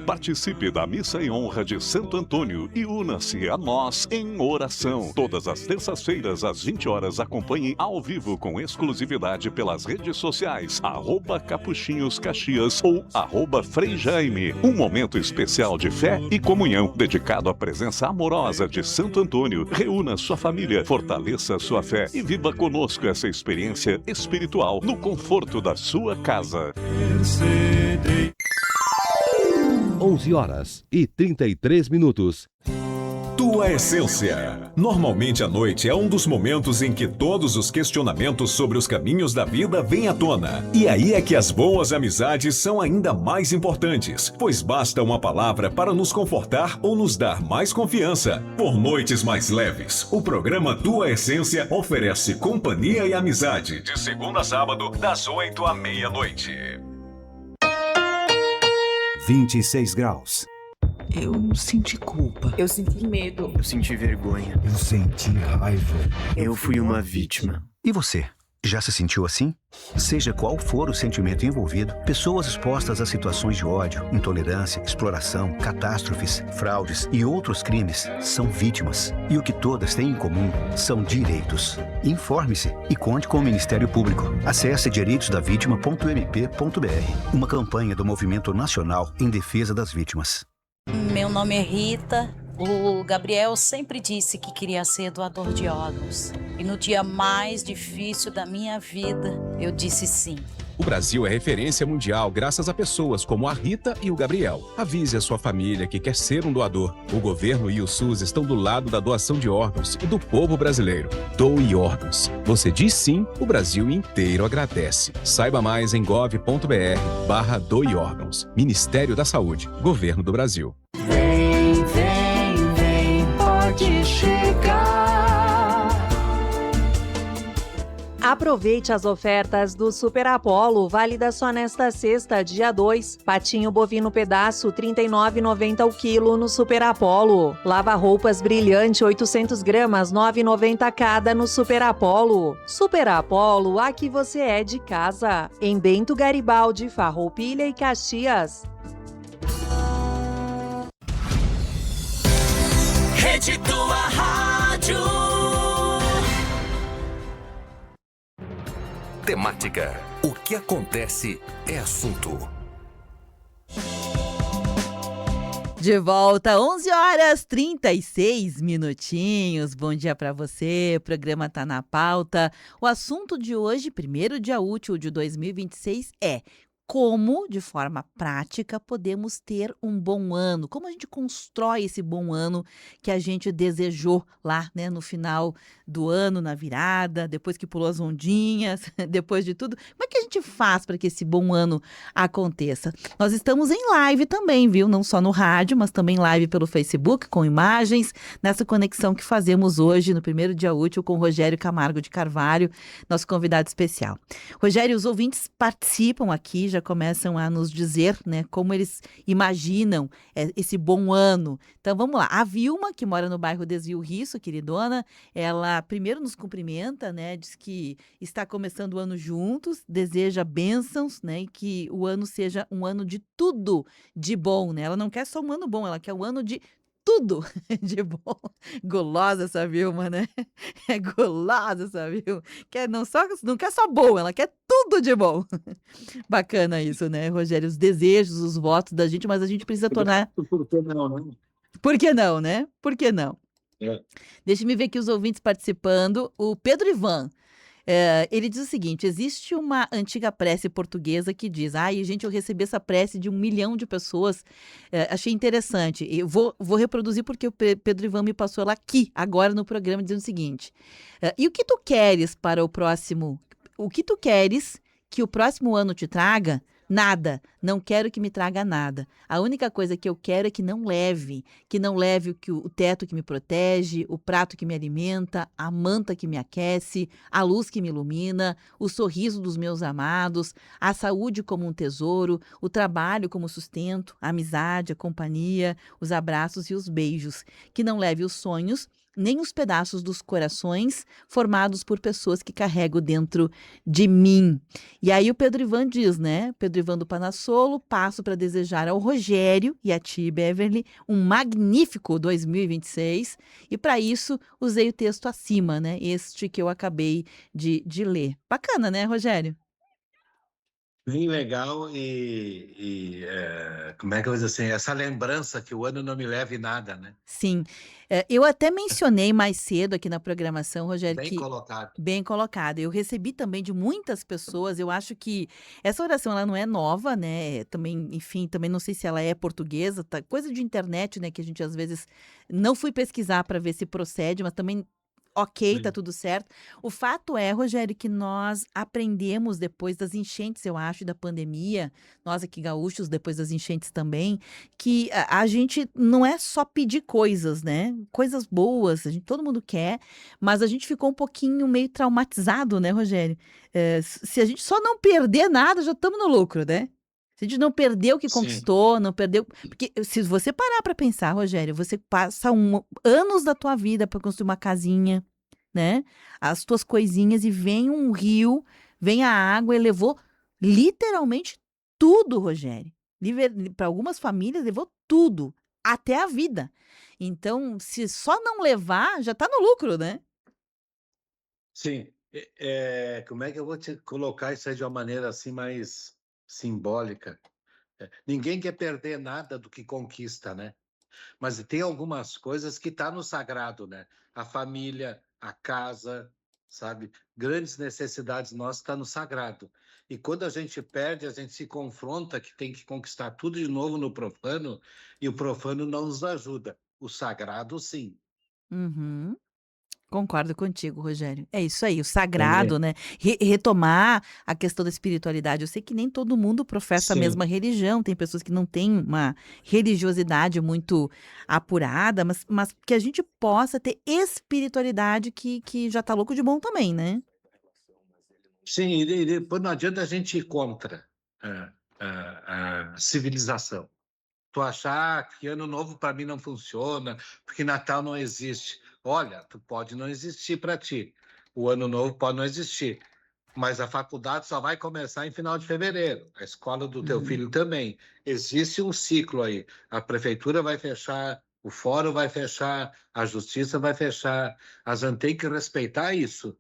Participe da missa em honra de Santo Antônio e una-se a nós em oração. Todas as terças-feiras, às 20 horas, acompanhe ao vivo com exclusividade pelas redes sociais, @Capuchinhos Caxias ou @Frei Jaime. Um momento especial de fé e comunhão, dedicado à presença amorosa de Santo Antônio. Reúna sua família, fortaleça sua fé e viva conosco essa experiência espiritual no conforto da sua casa. 11h33. Tua Essência. Normalmente à noite é um dos momentos em que todos os questionamentos sobre os caminhos da vida vêm à tona. E aí é que as boas amizades são ainda mais importantes, pois basta uma palavra para nos confortar ou nos dar mais confiança. Por noites mais leves, o programa Tua Essência oferece companhia e amizade, de segunda a sábado, das 8 à meia-noite. 26 graus. Eu senti culpa. Eu senti medo. Eu senti vergonha. Eu senti raiva. Eu fui uma vítima. E você? Já se sentiu assim? Seja qual for o sentimento envolvido, pessoas expostas a situações de ódio, intolerância, exploração, catástrofes, fraudes e outros crimes são vítimas. E o que todas têm em comum são direitos. Informe-se e conte com o Ministério Público. Acesse direitosdavitima.mp.br, uma campanha do Movimento Nacional em Defesa das Vítimas. Meu nome é Rita. O Gabriel sempre disse que queria ser doador de órgãos. E no dia mais difícil da minha vida, eu disse sim. O Brasil é referência mundial graças a pessoas como a Rita e o Gabriel. Avise a sua família que quer ser um doador. O governo e o SUS estão do lado da doação de órgãos e do povo brasileiro. Doe órgãos. Você diz sim, o Brasil inteiro agradece. Saiba mais em gov.br/doe órgãos. Ministério da Saúde. Governo do Brasil. Vem, vem, vem, pode chegar. Aproveite as ofertas do Super Apollo, válida só nesta sexta, dia 2. Patinho bovino pedaço, R$ 39,90 o quilo no Super Apollo. Lava-roupas brilhante, 800 gramas, R$ 9,90 cada no Super Apollo. Super Apollo, aqui você é de casa. Em Bento Garibaldi, Farroupilha e Caxias. Rede Tua Rádio. Temática. O que acontece é assunto. De volta, 11h36 minutinhos. Bom dia para você. O programa tá na pauta. O assunto de hoje, primeiro dia útil de 2026, é como, de forma prática, podemos ter um bom ano. Como a gente constrói esse bom ano que a gente desejou lá, né, no final do ano, na virada, depois que pulou as ondinhas, depois de tudo. Como é que a gente faz para que esse bom ano aconteça? Nós estamos em live também, viu? Não só no rádio, mas também live pelo Facebook, com imagens, nessa conexão que fazemos hoje, no primeiro dia útil, com o Rogério Camargo de Carvalho, nosso convidado especial. Rogério, os ouvintes participam aqui, já começam a nos dizer, né, como eles imaginam esse bom ano. Então, vamos lá. A Vilma, que mora no bairro Desvio Risso, queridona, ela primeiro nos cumprimenta, né, diz que está começando o ano juntos, deseja bênçãos, né, e que o ano seja um ano de tudo de bom, né? Ela não quer só um ano bom, ela quer um ano de tudo de bom. Gulosa essa Vilma, né? É gulosa essa Vilma. Não quer só bom, ela quer tudo de bom. Bacana isso, né, Rogério? Os desejos, os votos da gente, mas a gente precisa tornar... Por que não, né? Por que não, né? Por que não? É. Deixa-me ver aqui os ouvintes participando. O Pedro Ivan, ele diz o seguinte: existe uma antiga prece portuguesa que diz: ai, gente, eu recebi essa prece de 1 milhão de pessoas, achei interessante. Eu vou reproduzir porque o Pedro Ivan me passou ela aqui, agora no programa, dizendo o seguinte: e o que tu queres para o próximo? O que tu queres que o próximo ano te traga? Nada, não quero que me traga nada. A única coisa que eu quero é que não leve o teto que me protege, o prato que me alimenta, a manta que me aquece, a luz que me ilumina, o sorriso dos meus amados, a saúde como um tesouro, o trabalho como sustento, a amizade, a companhia, os abraços e os beijos. Que não leve os sonhos, nem os pedaços dos corações formados por pessoas que carrego dentro de mim. E aí o Pedro Ivan diz, né? Pedro Ivan do Panassolo, passo para desejar ao Rogério e a ti, Beverly, um magnífico 2026. E para isso usei o texto acima, né? Este que eu acabei de ler. Bacana, né, Rogério? Bem legal como é que eu vou dizer assim, essa lembrança que o ano não me leve nada, né? Sim. Eu até mencionei mais cedo aqui na programação, Rogério, Bem colocado. bem colocado. Eu recebi também de muitas pessoas. Eu acho que essa oração ela não é nova, né? Também, enfim, também não sei se ela é portuguesa, tá? Coisa de internet, né? Que a gente às vezes não fui pesquisar para ver se procede, mas também ok, tá tudo certo. O fato é, Rogério, que nós aprendemos depois das enchentes, eu acho, da pandemia, nós aqui gaúchos, depois das enchentes também, que a gente não é só pedir coisas, né? Coisas boas, todo mundo quer, mas a gente ficou um pouquinho meio traumatizado, né, Rogério? Se a gente só não perder nada, já estamos no lucro, né? Se a gente não perdeu o que conquistou, não perdeu... Porque se você parar para pensar, Rogério, você passa anos da tua vida para construir uma casinha, né? As tuas coisinhas e vem um rio, vem a água e levou literalmente tudo, Rogério. Para algumas famílias levou tudo, até a vida. Então, se só não levar, já está no lucro, né? Sim. Como é que eu vou te colocar isso aí de uma maneira assim mais simbólica? Ninguém quer perder nada do que conquista, né? Mas tem algumas coisas que tá no sagrado, né? A família, a casa, sabe? Grandes necessidades nossas estão no sagrado. E quando a gente perde, a gente se confronta que tem que conquistar tudo de novo no profano, e o profano não nos ajuda. O sagrado, sim. Uhum. Concordo contigo, Rogério. É isso aí, o É, sagrado, né? Retomar a questão da espiritualidade. Eu sei que nem todo mundo professa a sim, mesma religião, tem pessoas que não têm uma religiosidade muito apurada, mas que a gente possa ter espiritualidade que já tá louco de bom também, né? sim, e depois não adianta a gente ir contra a civilização. Tu achar que Ano Novo para mim não funciona, porque Natal não existe. Olha, tu pode não existir para ti. O Ano Novo pode não existir, mas a faculdade só vai começar em final de fevereiro. A escola do teu Uhum. filho também. Existe um ciclo aí. A prefeitura vai fechar, o fórum vai fechar, a justiça vai fechar. A gente tem que respeitar isso.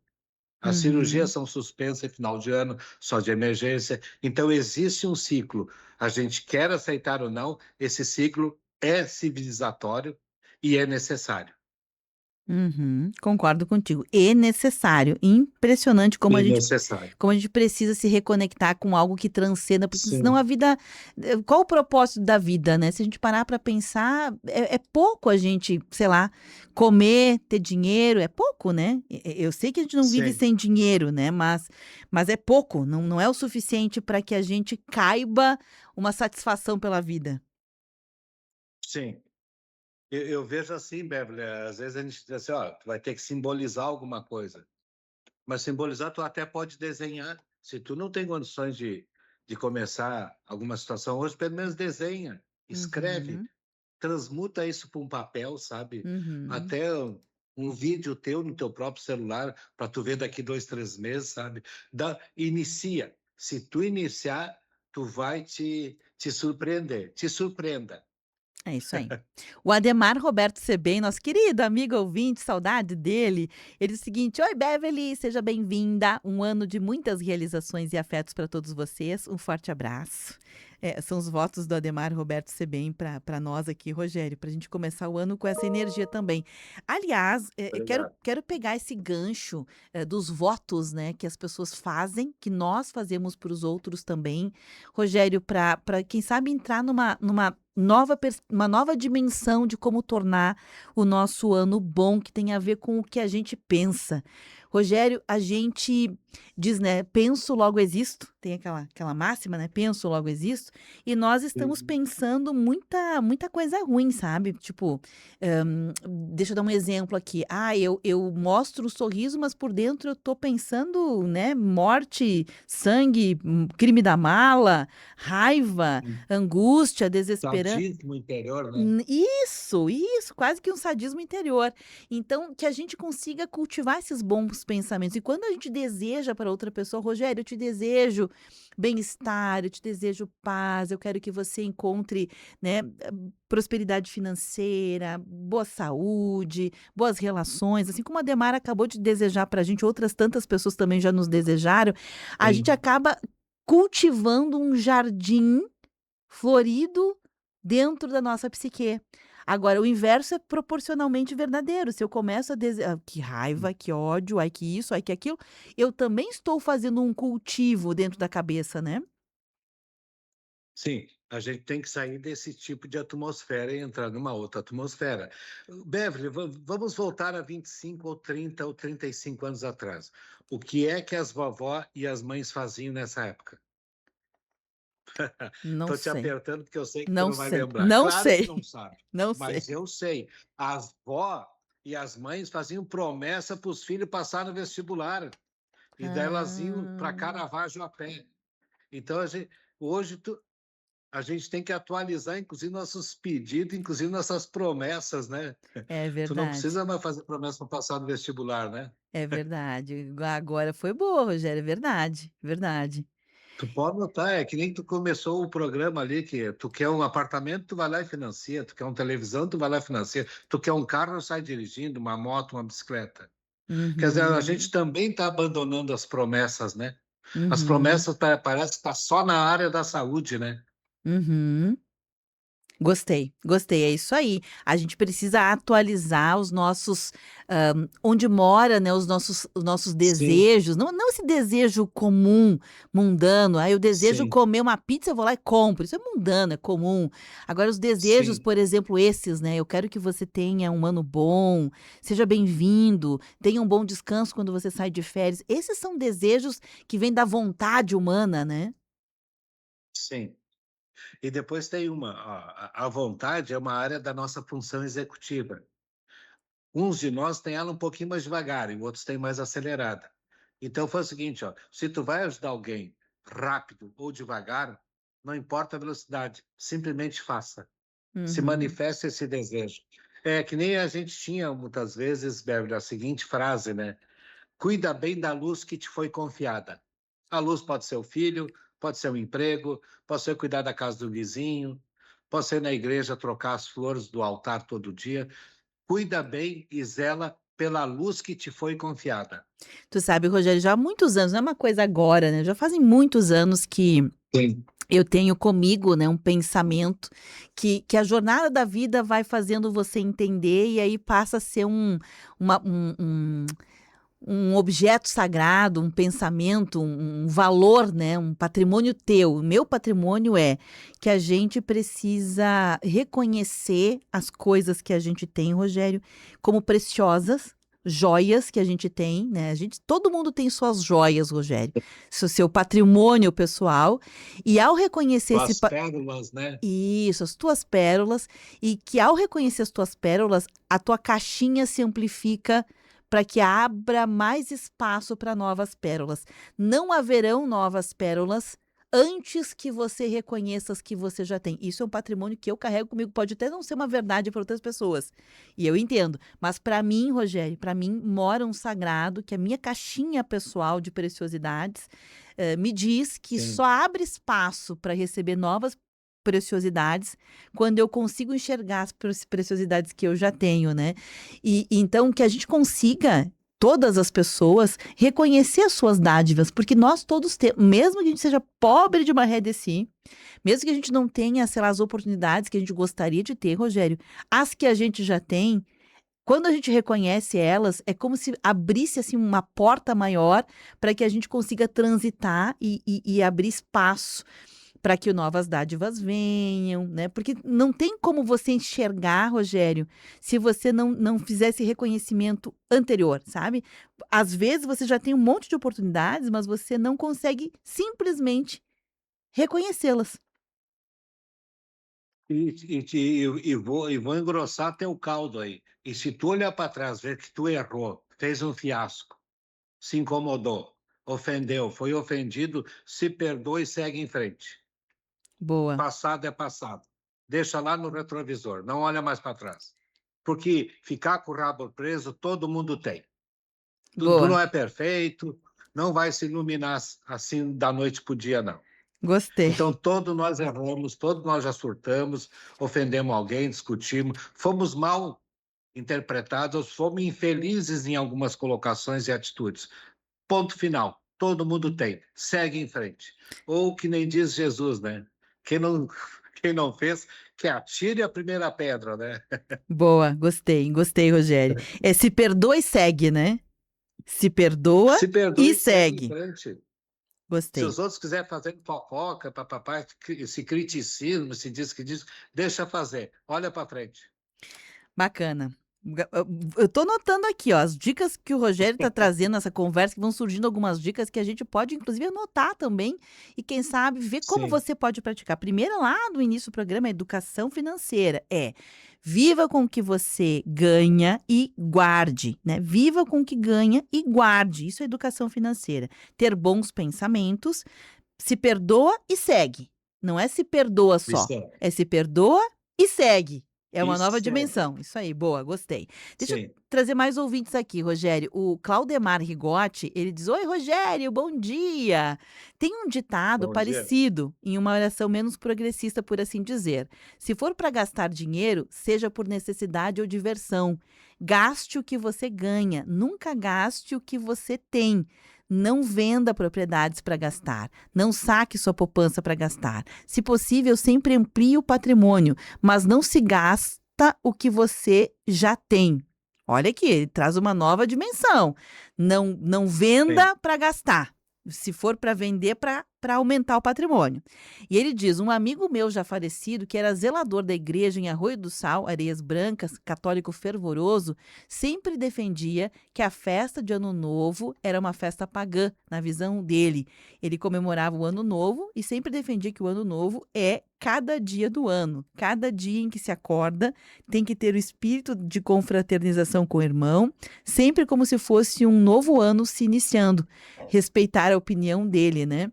As cirurgias Uhum. são suspensas em final de ano, só de emergência. Então, existe um ciclo. A gente quer aceitar ou não, esse ciclo é civilizatório e é necessário. Uhum, concordo contigo. E necessário. Impressionante E necessário. como a gente precisa se reconectar com algo que transcenda, porque senão Sim, a vida. Qual o propósito da vida, né? Se a gente parar para pensar, é pouco a gente, sei lá, comer, ter dinheiro, é pouco, né? Eu sei que a gente não vive sim, sem dinheiro, né? Mas é pouco, não é o suficiente para que a gente caiba uma satisfação pela vida. sim. Eu vejo assim, Beverly, às vezes a gente diz assim, ó, tu vai ter que simbolizar alguma coisa. Mas simbolizar tu até pode desenhar. Se tu não tem condições de começar alguma situação hoje, pelo menos desenha, escreve, Uhum, transmuta isso para um papel, sabe? uhum. Até um vídeo teu no teu próprio celular, para tu ver daqui 2, 3 meses, sabe? Inicia. Se tu iniciar, tu vai te surpreender. Te surpreenda. É isso aí. O Ademar Roberto Sebem, nosso querido amigo ouvinte, saudade dele. Ele diz o seguinte: Oi, Beverly, seja bem-vinda. Um ano de muitas realizações e afetos para todos vocês. Um forte abraço. São os votos do Ademar Roberto Sebem para nós aqui, Rogério, para a gente começar o ano com essa energia também. Aliás, Obrigado. quero pegar esse gancho dos votos, né, que as pessoas fazem, que nós fazemos para os outros também, Rogério, para quem sabe entrar numa uma nova dimensão de como tornar o nosso ano bom, que tem a ver com o que a gente pensa. Rogério, a gente diz, né, penso, logo existo, tem aquela máxima, né, penso, logo existo, e nós estamos Uhum. pensando muita coisa ruim, sabe? Tipo, deixa eu dar um exemplo aqui. Eu mostro o sorriso, mas por dentro eu tô pensando, né, morte, sangue, crime da mala, raiva, angústia, desesperança. Sadismo interior, né? Isso, quase que um sadismo interior. Então, que a gente consiga cultivar esses bons pensamentos. E quando a gente deseja para outra pessoa, Rogério, eu te desejo bem-estar, eu te desejo paz, eu quero que você encontre, né, prosperidade financeira, boa saúde, boas relações, assim como a Demara acabou de desejar para a gente, outras tantas pessoas também já nos desejaram, a gente Sim. acaba cultivando um jardim florido dentro da nossa psique. Agora, o inverso é proporcionalmente verdadeiro. Se eu começo a que raiva, que ódio, ai que isso, ai que aquilo, eu também estou fazendo um cultivo dentro da cabeça, né? Sim, a gente tem que sair desse tipo de atmosfera e entrar numa outra atmosfera. Beverly, vamos voltar a 25 ou 30 ou 35 anos atrás. O que é que as vovó e as mães faziam nessa época? Não Estou te sei. apertando porque eu sei que tu Não não vai sei. lembrar. Não Claro que sei. não sabe, Não sei. mas eu sei. As vó e as mães faziam promessa para os filhos passar no vestibular. E daí elas iam para Ah, Caravaggio a pé. Então, hoje a gente tem que atualizar, inclusive, nossos pedidos, inclusive nossas promessas, né? é Tu não verdade. precisa mais fazer promessa para passar no vestibular, né? É verdade. Agora foi boa, Rogério. É verdade. Verdade. Tu pode notar, é que nem tu começou o programa ali, que tu quer um apartamento, tu vai lá e financia, tu quer uma televisão, tu vai lá e financia, tu quer um carro, sai dirigindo, uma moto, uma bicicleta. Quer dizer, a gente Uhum. também está abandonando as promessas, né? As Uhum. promessas parece que está só na área da saúde, né? Uhum. Gostei, gostei, é isso aí. A gente precisa atualizar os nossos, onde mora, né, os nossos Sim, desejos, não esse desejo comum, mundano, aí eu desejo sim, comer uma pizza, eu vou lá e compro, isso é mundano, é comum. Agora os desejos, sim. por exemplo, esses, né, eu quero que você tenha um ano bom, seja bem-vindo, tenha um bom descanso quando você sai de férias, esses são desejos que vêm da vontade humana, né? Sim. E depois tem a vontade é uma área da nossa função executiva. Uns de nós têm ela um pouquinho mais devagar e outros têm mais acelerada. Então foi o seguinte, ó, se tu vai ajudar alguém rápido ou devagar, não importa a velocidade, simplesmente faça. Se Uhum. manifeste esse desejo. É que nem a gente tinha muitas vezes, Beverly, a seguinte frase, né? Cuida bem da luz que te foi confiada. A luz pode ser o filho, pode ser o emprego, pode ser cuidar da casa do vizinho, pode ser na igreja trocar as flores do altar todo dia. Cuida bem e zela pela luz que te foi confiada. Tu sabe, Rogério, já há muitos anos, não é uma coisa agora, né? Já fazem muitos anos que Sim. eu tenho comigo, né, um pensamento que a jornada da vida vai fazendo você entender e aí passa a ser uma- um, um, um objeto sagrado, um pensamento, um valor, né, um patrimônio teu. O meu patrimônio é que a gente precisa reconhecer as coisas que a gente tem, Rogério, como preciosas. Joias que a gente tem, né? Todo mundo tem suas joias, Rogério, seu patrimônio pessoal. E ao reconhecer esse As pérolas, né? isso, as tuas pérolas, e que ao reconhecer as tuas pérolas, a tua caixinha se amplifica para que abra mais espaço para novas pérolas. Não haverão novas pérolas antes que você reconheça as que você já tem. Isso é um patrimônio que eu carrego comigo. Pode até não ser uma verdade para outras pessoas. E eu entendo. Mas para mim, Rogério, para mim mora um sagrado que a minha caixinha pessoal de preciosidades me diz que Sim. só abre espaço para receber novas preciosidades quando eu consigo enxergar as preciosidades que eu já tenho, né? E então que a gente consiga, todas as pessoas, reconhecer as suas dádivas, porque nós todos temos, mesmo que a gente seja pobre de maré de si, mesmo que a gente não tenha, sei lá, as oportunidades que a gente gostaria de ter, Rogério, as que a gente já tem, quando a gente reconhece elas, é como se abrisse assim uma porta maior para que a gente consiga transitar e abrir espaço para que novas dádivas venham, né? Porque não tem como você enxergar, Rogério, se você não fizer esse reconhecimento anterior, sabe? Às vezes você já tem um monte de oportunidades, mas você não consegue simplesmente reconhecê-las. E vou engrossar teu caldo aí. E se tu olhar para trás, ver que tu errou, fez um fiasco, se incomodou, ofendeu, foi ofendido, se perdoa e segue em frente. Boa. Passado é passado. Deixa lá no retrovisor, não olha mais para trás. Porque ficar com o rabo preso, todo mundo tem. Tu não Boa. é perfeito, não vai se iluminar assim da noite para o dia, não. Gostei. Então, todos nós erramos, todos nós já surtamos, ofendemos alguém, discutimos, fomos mal interpretados, fomos infelizes em algumas colocações e atitudes. Ponto final. Todo mundo tem. Segue em frente. Ou que nem diz Jesus, né? Quem não fez, que atire a primeira pedra, né? Boa, gostei, Rogério. Se perdoa e segue, né? Se perdoa Se perdoa e e segue em segue. frente. Se Gostei. os outros quiserem fazer fofoca, papapá, se criticismo, se diz que diz, deixa fazer. Olha para frente. Bacana. Eu tô notando aqui, ó, as dicas que o Rogério tá trazendo nessa conversa, que vão surgindo algumas dicas que a gente pode, inclusive, anotar também e, quem sabe, ver como Sim. você pode praticar. Primeiro, lá no início do programa, a educação financeira. Viva com o que você ganha e guarde, né? Viva com o que ganha e guarde. Isso é educação financeira. Ter bons pensamentos, se perdoa e segue. Não é se perdoa só, Isso. é se perdoa e segue. É uma Isso nova é. dimensão. Isso aí, boa, gostei. Deixa Sim. eu trazer mais ouvintes aqui, Rogério. O Claudemar Rigotti, ele diz: Oi, Rogério, bom dia. Tem um ditado Bom dia. parecido em uma oração menos progressista, por assim dizer. Se for para gastar dinheiro, seja por necessidade ou diversão. Gaste o que você ganha, nunca gaste o que você tem. Não venda propriedades para gastar. Não saque sua poupança para gastar. Se possível, sempre amplie o patrimônio, mas não se gasta o que você já tem. Olha aqui, ele traz uma nova dimensão. Não venda para gastar. Se for para vender, para aumentar o patrimônio. E ele diz, um amigo meu já falecido, que era zelador da igreja em Arroio do Sal, Areias Brancas, católico fervoroso, sempre defendia que a festa de Ano Novo era uma festa pagã, na visão dele. Ele comemorava o Ano Novo e sempre defendia que o Ano Novo é cada dia do ano. Cada dia em que se acorda tem que ter o espírito de confraternização com o irmão, sempre como se fosse um novo ano se iniciando. Respeitar a opinião dele, né?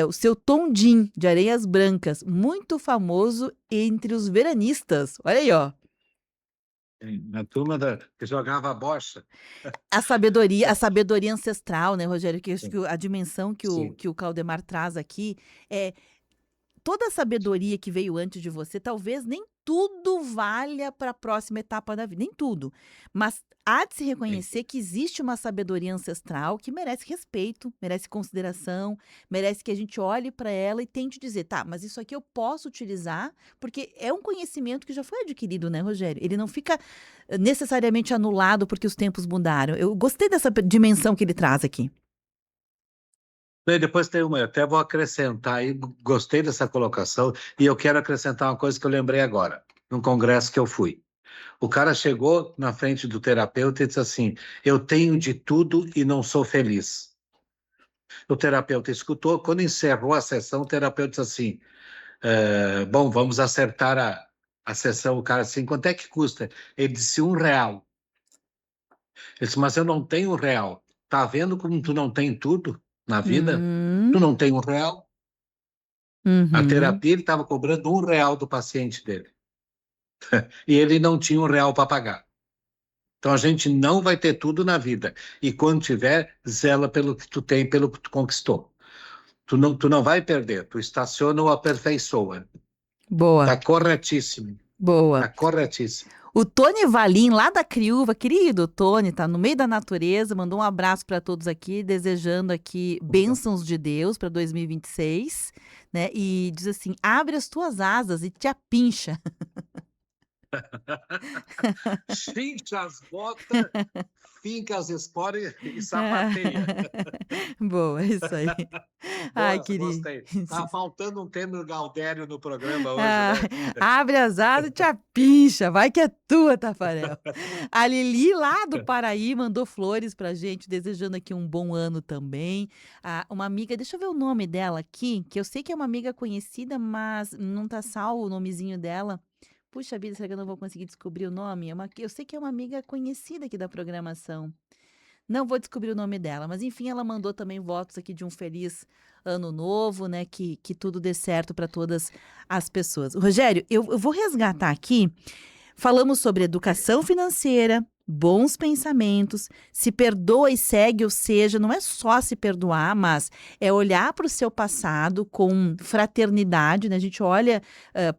O seu Tondim, de Areias Brancas, muito famoso entre os veranistas. Olha aí, ó. Na turma que jogava a bocha. A sabedoria ancestral, né, Rogério? Que acho que a dimensão que o Caldemar traz aqui é toda a sabedoria que veio antes de você, talvez nem tudo valha para a próxima etapa da vida, nem tudo. Mas há de se reconhecer que existe uma sabedoria ancestral que merece respeito, merece consideração, merece que a gente olhe para ela e tente dizer, tá, mas isso aqui eu posso utilizar, porque é um conhecimento que já foi adquirido, né, Rogério? Ele não fica necessariamente anulado porque os tempos mudaram. Eu gostei dessa dimensão que ele traz aqui. E depois tem uma, eu até vou acrescentar aí, gostei dessa colocação, e eu quero acrescentar uma coisa que eu lembrei agora, num congresso que eu fui. O cara chegou na frente do terapeuta e disse assim, eu tenho de tudo e não sou feliz. O terapeuta escutou, quando encerrou a sessão, o terapeuta disse assim, bom, vamos acertar a sessão. O cara assim, quanto é que custa? Ele disse R$1. Ele disse, mas eu não tenho R$1. Tá vendo como tu não tem tudo na vida? Tu não tem R$1. A terapia, ele estava cobrando R$1 do paciente dele. E ele não tinha R$1 para pagar. Então, a gente não vai ter tudo na vida. E quando tiver, zela pelo que tu tem, pelo que tu conquistou. Tu não vai perder. Tu estaciona ou aperfeiçoa. Boa. Tá corretíssimo. Boa. Tá corretíssimo. O Tony Valim, lá da Criúva, querido Tony, tá no meio da natureza, mandou um abraço para todos aqui, desejando aqui bênçãos de Deus para 2026, né? E diz assim, abre as tuas asas e te apincha. Cincha as botas, finca as esporas e sapateia. Boa, isso aí. Ai, querido. Gostei. Tá faltando um Temer Gaudério no programa hoje, né? Abre as asas e te apincha, vai que é tua, Tafarel. A Lili, lá do Paraí, mandou flores pra gente, desejando aqui um bom ano também. Uma amiga, deixa eu ver o nome dela aqui, que eu sei que é uma amiga conhecida, mas não tá salvo o nomezinho dela. Puxa vida, será que eu não vou conseguir descobrir o nome? Eu sei que é uma amiga conhecida aqui da programação. Não vou descobrir o nome dela, mas enfim, ela mandou também votos aqui de um feliz ano novo, né? Que tudo dê certo para todas as pessoas. Rogério, eu vou resgatar aqui. Falamos sobre educação financeira, bons pensamentos, se perdoa e segue, ou seja, não é só se perdoar, mas é olhar para o seu passado com fraternidade, né? A gente olha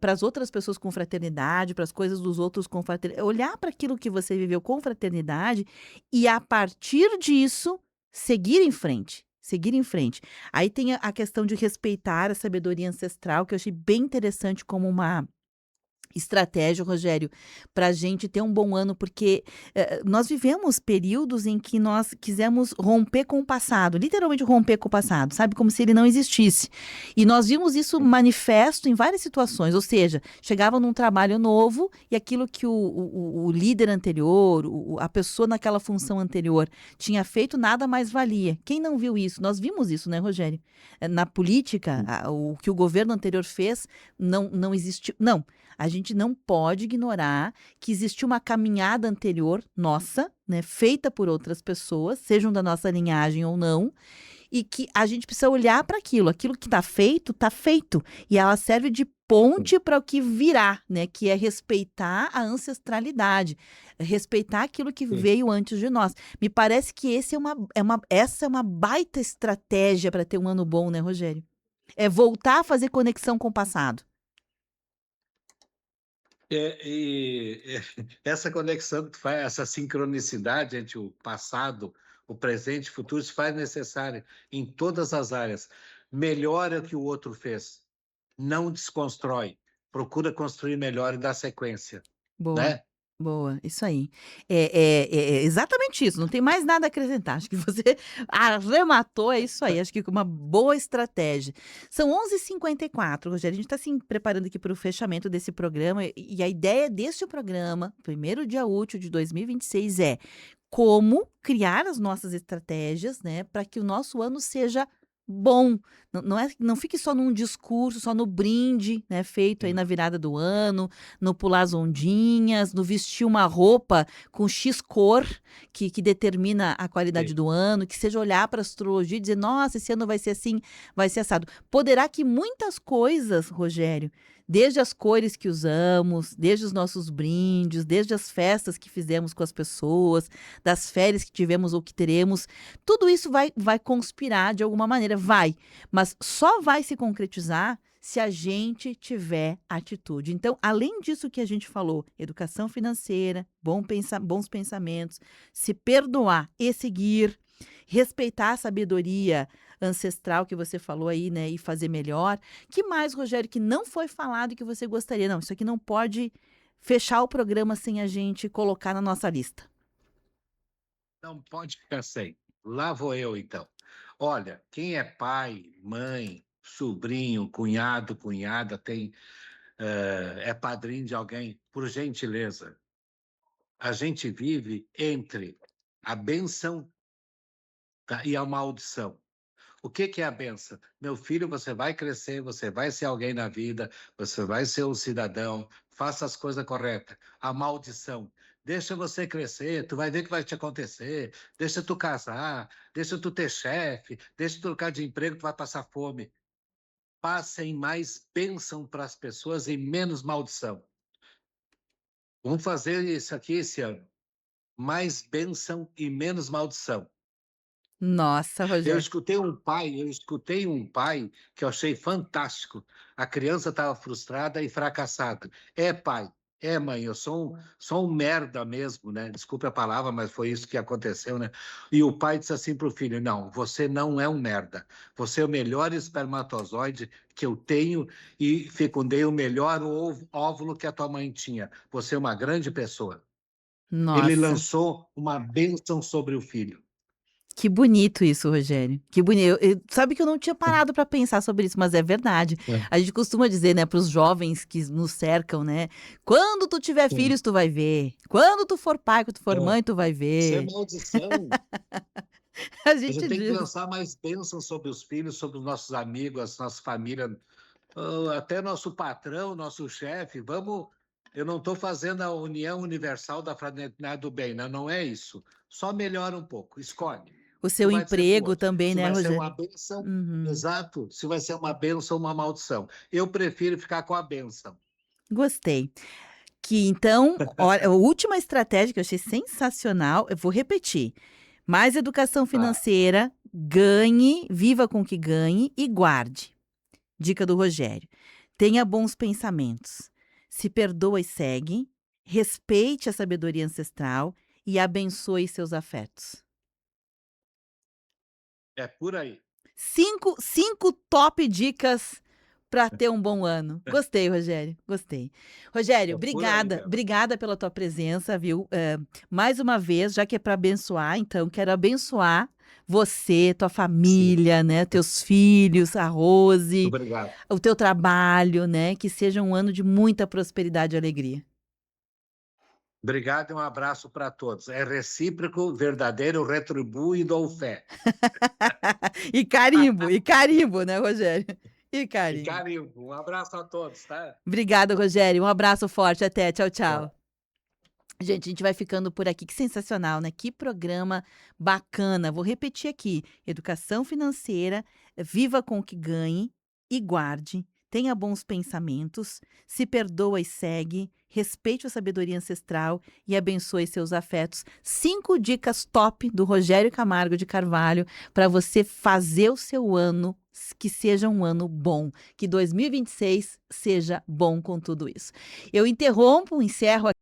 para as outras pessoas com fraternidade, para as coisas dos outros com fraternidade, olhar para aquilo que você viveu com fraternidade e, a partir disso, seguir em frente. Seguir em frente. Aí tem a questão de respeitar a sabedoria ancestral, que eu achei bem interessante como uma estratégia, Rogério, para a gente ter um bom ano, porque nós vivemos períodos em que nós quisemos romper com o passado, literalmente romper com o passado, sabe? Como se ele não existisse. E nós vimos isso manifesto em várias situações, ou seja, chegava num trabalho novo e aquilo que o líder anterior, a pessoa naquela função anterior tinha feito, nada mais valia. Quem não viu isso? Nós vimos isso, né, Rogério? Na política, o que o governo anterior fez não existiu. Não. A gente não pode ignorar que existiu uma caminhada anterior nossa, né, feita por outras pessoas, sejam da nossa linhagem ou não, e que a gente precisa olhar para aquilo que está feito, e ela serve de ponte para o que virá, né, que é respeitar a ancestralidade, respeitar aquilo que veio antes de nós. Me parece que essa é uma baita estratégia para ter um ano bom, né, Rogério? É voltar a fazer conexão com o passado. Essa conexão que tu faz, essa sincronicidade entre o passado, o presente e o futuro se faz necessário em todas as áreas. Melhora o que o outro fez, não desconstrói, procura construir melhor e dar sequência, Boa, né? boa, isso aí. É exatamente isso, não tem mais nada a acrescentar. Acho que você arrematou, é isso aí. Acho que uma boa estratégia. São 11h54, Rogério. A gente está se preparando aqui para o fechamento desse programa. E a ideia deste programa, primeiro dia útil de 2026, é como criar as nossas estratégias, né, para que o nosso ano seja bom. Não fique só num discurso, só no brinde, né, feito aí na virada do ano, no pular as ondinhas, no vestir uma roupa com X cor, que determina a qualidade Sim. do ano, que seja olhar para a astrologia e dizer, nossa, esse ano vai ser assim, vai ser assado. Poderá que muitas coisas, Rogério, desde as cores que usamos, desde os nossos brindes, desde as festas que fizemos com as pessoas, das férias que tivemos ou que teremos, tudo isso vai conspirar de alguma maneira, vai. Mas só vai se concretizar se a gente tiver atitude. Então, além disso que a gente falou, educação financeira, bons pensamentos, se perdoar e seguir, respeitar a sabedoria ancestral que você falou aí, né, e fazer melhor. Que mais, Rogério, que não foi falado e que você gostaria? Não, isso aqui não pode fechar o programa sem a gente colocar na nossa lista. Não pode ficar sem. Lá vou eu, então. Olha, quem é pai, mãe, sobrinho, cunhado, cunhada, é padrinho de alguém, por gentileza, a gente vive entre a bênção, tá, e a maldição. O que é a benção? Meu filho, você vai crescer, você vai ser alguém na vida, você vai ser um cidadão, faça as coisas corretas. A maldição, deixa você crescer, tu vai ver o que vai te acontecer, deixa tu casar, deixa tu ter chefe, deixa tu trocar de emprego, tu vai passar fome. Passem mais bênção para as pessoas e menos maldição. Vamos fazer isso aqui esse ano. Mais bênção e menos maldição. Nossa, Eu Rogério. escutei um pai que eu achei fantástico. A criança estava frustrada e fracassada. É pai, é mãe, eu sou um merda mesmo, né? Desculpe a palavra, mas foi isso que aconteceu, né? E o pai disse assim para o filho, não, você não é um merda. Você é o melhor espermatozoide que eu tenho e fecundei o melhor óvulo que a tua mãe tinha. Você é uma grande pessoa. Ele Nossa, lançou uma bênção sobre o filho. que bonito isso, Rogério. Que bonito. Sabe que eu não tinha parado para pensar sobre isso, mas é verdade. A gente costuma dizer, né, para os jovens que nos cercam, né? Quando tu tiver filhos, tu vai ver. Quando tu for pai, quando tu for mãe, tu vai Isso é ver. maldição. A A gente gente tem que diz. lançar mais bênçãos sobre os filhos, sobre os nossos amigos, a nossa família, até nosso patrão, nosso chefe. Vamos. Eu não estou fazendo a união universal da fraternidade do bem, né? Não é isso. Só melhora um pouco, escolhe. O Se seu vai dizer pro emprego outro, também, se né, vai ser uma Rogério? bênção, Uhum. exato, se vai ser uma bênção ou uma maldição. Eu prefiro ficar com a bênção. Gostei. Que então, olha, a última estratégia que eu achei sensacional, eu vou repetir. Mais educação financeira, ganhe, viva com o que ganhe e guarde. Dica do Rogério. Tenha bons pensamentos. Se perdoa e segue. Respeite a sabedoria ancestral e abençoe seus afetos. É por aí. Cinco top dicas para ter um bom ano. Gostei, Rogério. Gostei. Rogério, É por aí, obrigada. Bela. Obrigada pela tua presença, viu? Mais uma vez, já que é para abençoar, então quero abençoar você, tua família, né? Teus filhos, a Rose, Obrigado. o teu trabalho, né? Que seja um ano de muita prosperidade e alegria. Obrigado e um abraço para todos. É recíproco, verdadeiro, retribuo e dou fé. E carimbo, né, Rogério? E E carimbo. carimbo. Um abraço a todos, tá? Obrigada, Rogério. Um abraço forte. Até. Tchau, tchau. Gente, a gente vai ficando por aqui. Que sensacional, né? Que programa bacana. Vou repetir aqui. Educação financeira, viva com o que ganhe e guarde. Tenha bons pensamentos, se perdoa e segue, respeite a sabedoria ancestral e abençoe seus afetos. 5 dicas top do Rogério Camargo de Carvalho para você fazer o seu ano que seja um ano bom, que 2026 seja bom com tudo isso. Eu encerro aqui.